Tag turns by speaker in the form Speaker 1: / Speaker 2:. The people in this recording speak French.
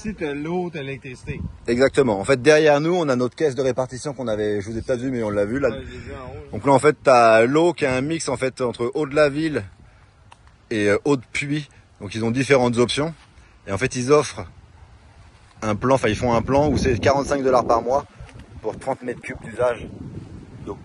Speaker 1: ici, tu as l'eau, tu as l'électricité.
Speaker 2: Exactement. En fait, derrière nous, on a notre caisse de répartition qu'on avait, je vous ai pas vu, mais on l'a vu là.
Speaker 1: Ouais, j'ai vu en haut.
Speaker 2: Donc là, en fait, tu as l'eau qui est un mix en fait entre eau de la ville et eau de puits. Donc ils ont différentes options. Et en fait, ils offrent un plan, enfin ils font un plan où c'est 45 $ par mois pour 30 mètres cubes d'usage d'eau.